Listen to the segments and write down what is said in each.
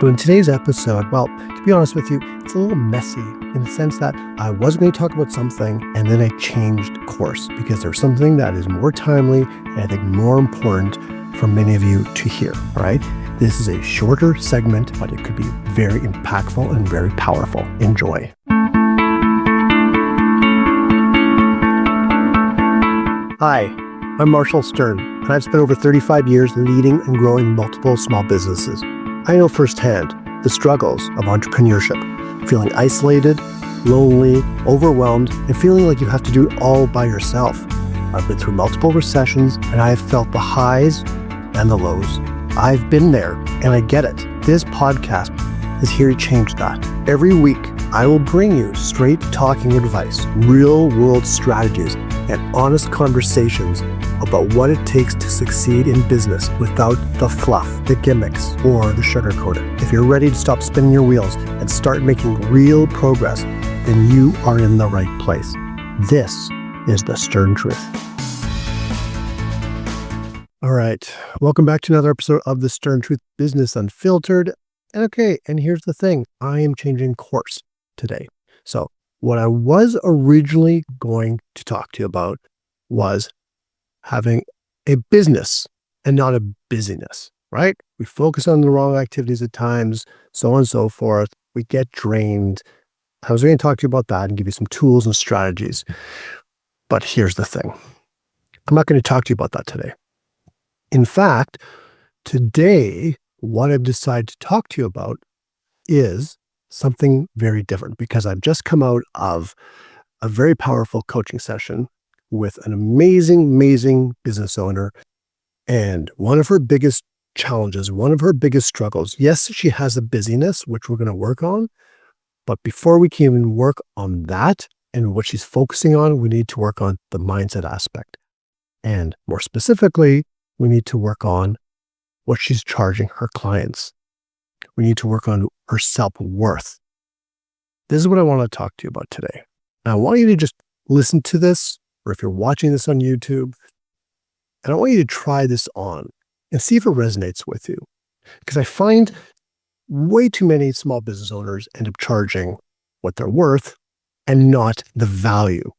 So in today's episode, well, to be honest with you, it's a little messy in the sense that I was going to talk about something and then I changed course because there's something that is more timely and I think more important for many of you to hear, all right? This is a shorter segment, but it could be very impactful and very powerful. Enjoy. Hi, I'm Marshall Stern, and I've spent over 35 years leading and growing multiple small businesses. I know firsthand the struggles of entrepreneurship, feeling isolated, lonely, overwhelmed, and feeling like you have to do it all by yourself. I've been through multiple recessions, and I have felt the highs and the lows. I've been there, and I get it. This podcast is here to change that. Every week, I will bring you straight talking advice, real-world strategies, and honest conversations about what it takes to succeed in business without the fluff, the gimmicks, or the sugarcoating. If you're ready to stop spinning your wheels and start making real progress, then you are in the right place. This is the Stern Truth. All right, welcome back to another episode of the Stern Truth Business Unfiltered. And here's the thing, I am changing course today. So what I was originally going to talk to you about was having a business and not a busyness, right? We focus on the wrong activities at times, so on and so forth. We get drained. I was going to talk to you about that and give you some tools and strategies. But here's the thing. I'm not going to talk to you about that today. In fact, today, what I've decided to talk to you about is something very different because I've just come out of a very powerful coaching session with an amazing business owner. And one of her biggest challenges, one of her biggest struggles, yes, she has a busyness, which we're going to work on. But before we can even work on that and what she's focusing on, we need to work on the mindset aspect. And more specifically, we need to work on what she's charging her clients. We need to work on her self-worth. This is what I want to talk to you about today. Now, I want you to just listen to this, or if you're watching this on YouTube, and I want you to try this on and see if it resonates with you. Because I find way too many small business owners end up charging what they're worth and not the value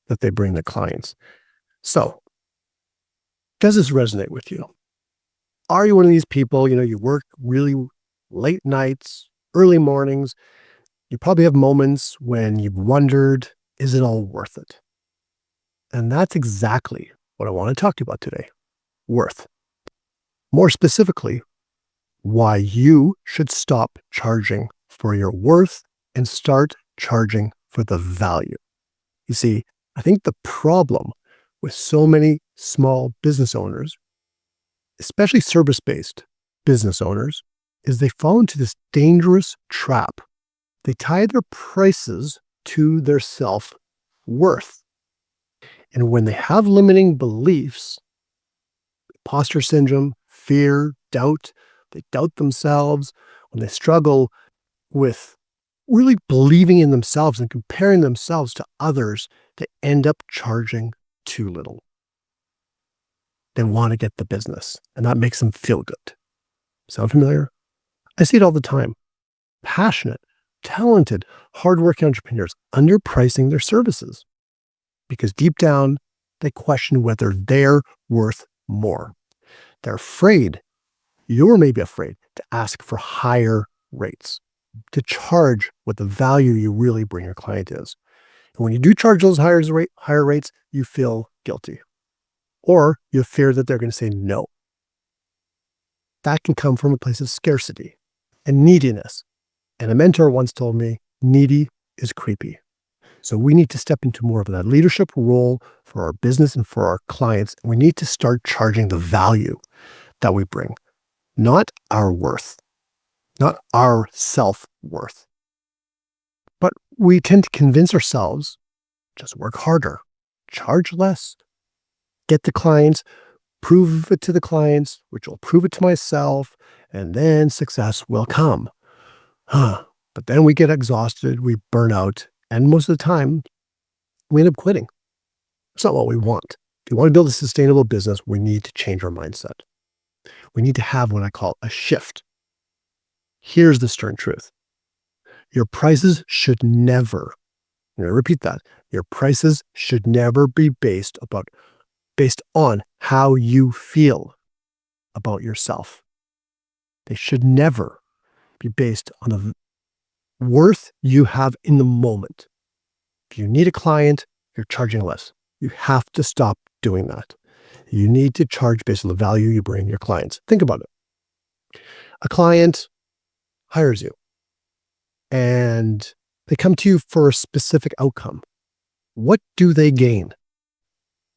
that they bring to clients. So, does this resonate with you? Are you one of these people, you work really late nights, early mornings? You probably have moments when you've wondered, is it all worth it? And that's exactly what I want to talk to you about today. Worth. More specifically, why you should stop charging for your worth and start charging for the value. You see, I think the problem with so many small business owners, especially service-based business owners, is they fall into this dangerous trap. They tie their prices to their self-worth. And when they have limiting beliefs, imposter syndrome, fear, doubt, they doubt themselves, when they struggle with really believing in themselves and comparing themselves to others, they end up charging too little. They want to get the business, and that makes them feel good. Sound familiar? I see it all the time. Passionate, talented, hardworking entrepreneurs underpricing their services because deep down, they question whether they're worth more. They're afraid, you're maybe afraid, to ask for higher rates, to charge what the value you really bring your client is. And when you do charge those higher rates, you feel guilty. Or you fear that they're going to say no. That can come from a place of scarcity and neediness. And a mentor once told me, needy is creepy. So we need to step into more of that leadership role for our business and for our clients. We need to start charging the value that we bring, not our worth, not our self-worth. But we tend to convince ourselves, just work harder, charge less, get the clients, prove it to the clients, which will prove it to myself, and then success will come. But then we get exhausted, we burn out, and most of the time, we end up quitting. It's not what we want. If you want to build a sustainable business, we need to change our mindset. We need to have what I call a shift. Here's the stern truth. Your prices should never, I'm going to repeat that, your prices should never be based on how you feel about yourself. They should never be based on the worth you have in the moment. If you need a client, you're charging less. You have to stop doing that. You need to charge based on the value you bring your clients. Think about it. A client hires you and they come to you for a specific outcome. What do they gain?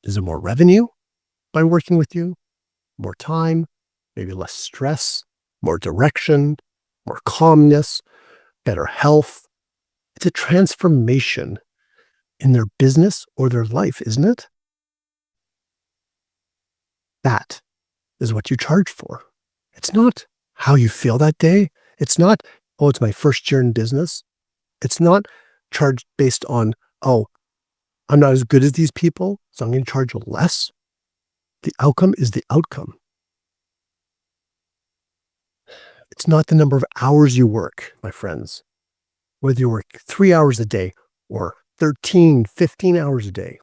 Is it more revenue by working with you? More time? Maybe less stress? More direction? More calmness? Better health? It's a transformation in their business or their life, isn't it? That is what you charge for. It's not how you feel that day. It's not, oh, it's my first year in business. It's not charged based on, oh, I'm not as good as these people, so I'm going to charge less. The outcome is the outcome. It's not the number of hours you work, my friends. Whether you work 3 hours a day or 13, 15 hours a day.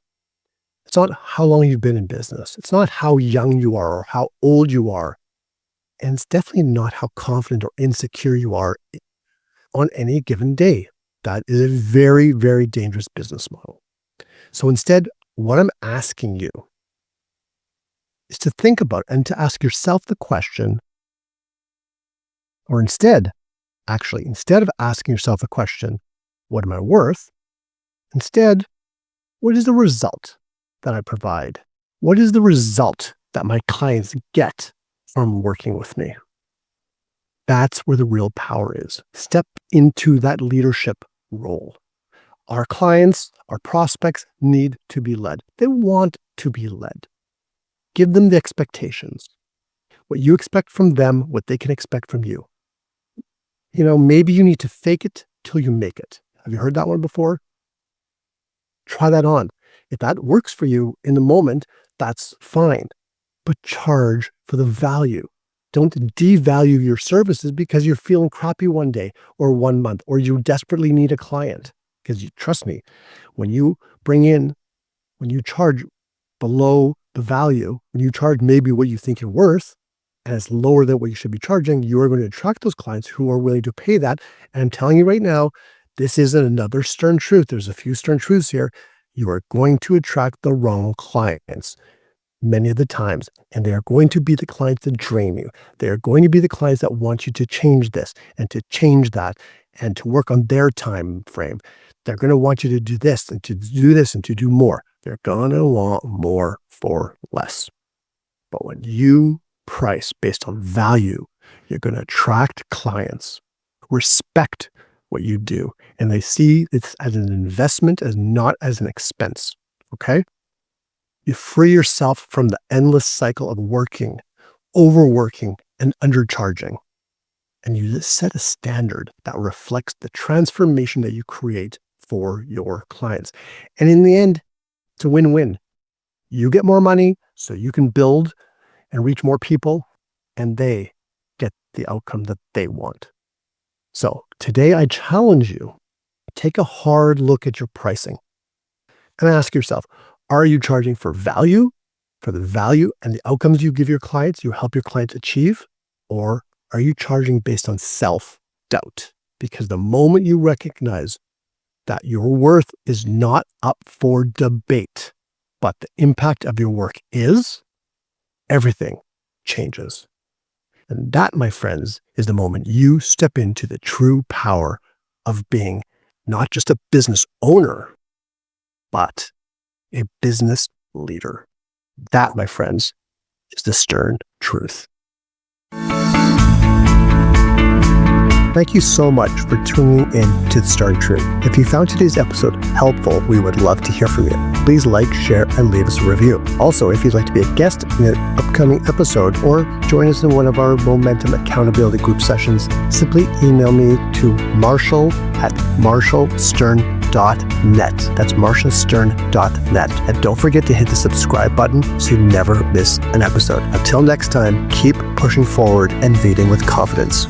It's not how long you've been in business. It's not how young you are or how old you are. And it's definitely not how confident or insecure you are on any given day. That is a very, very dangerous business model. So instead, what I'm asking you is to think about and to ask yourself the question, or instead of asking yourself the question, what am I worth? Instead, what is the result that I provide? What is the result that my clients get from working with me? That's where the real power is. Step into that leadership role. Our clients, our prospects need to be led. They want to be led. Give them the expectations. What you expect from them, what they can expect from you. Maybe you need to fake it till you make it. Have you heard that one before? Try that on. If that works for you in the moment, that's fine. But charge for the value. Don't devalue your services because you're feeling crappy one day or 1 month, or you desperately need a client. Because trust me, when you charge below the value, when you charge maybe what you think you're worth, and it's lower than what you should be charging, you are going to attract those clients who are willing to pay that. And I'm telling you right now, this isn't another stern truth. There's a few stern truths here. You are going to attract the wrong clients many of the times, and they are going to be the clients that drain you. They are going to be the clients that want you to change this and to change that and to work on their time frame. They're going to want you to do this and to do this and to do more. They're going to want more for less. But when you price based on value, you're going to attract clients who respect what you do, and they see it as an investment, as not as an expense. Okay? You free yourself from the endless cycle of working, overworking, and undercharging. And you just set a standard that reflects the transformation that you create for your clients. And in the end, it's a win-win. You get more money so you can build and reach more people, and they get the outcome that they want. So today I challenge you, take a hard look at your pricing and ask yourself, are you charging for value, for the value and the outcomes you give your clients, you help your clients achieve? Or are you charging based on self-doubt? Because the moment you recognize that your worth is not up for debate, but the impact of your work is, everything changes. And that, my friends, is the moment you step into the true power of being not just a business owner, but a business leader. That, my friends, is the stern truth. Thank you so much for tuning in to The Stern Truth. If you found today's episode helpful, we would love to hear from you. Please like, share, and leave us a review. Also, if you'd like to be a guest in an upcoming episode or join us in one of our Momentum Accountability Group sessions, simply email me to marshall@marshallstern.net. That's marshallstern.net. And don't forget to hit the subscribe button so you never miss an episode. Until next time, keep pushing forward and leading with confidence.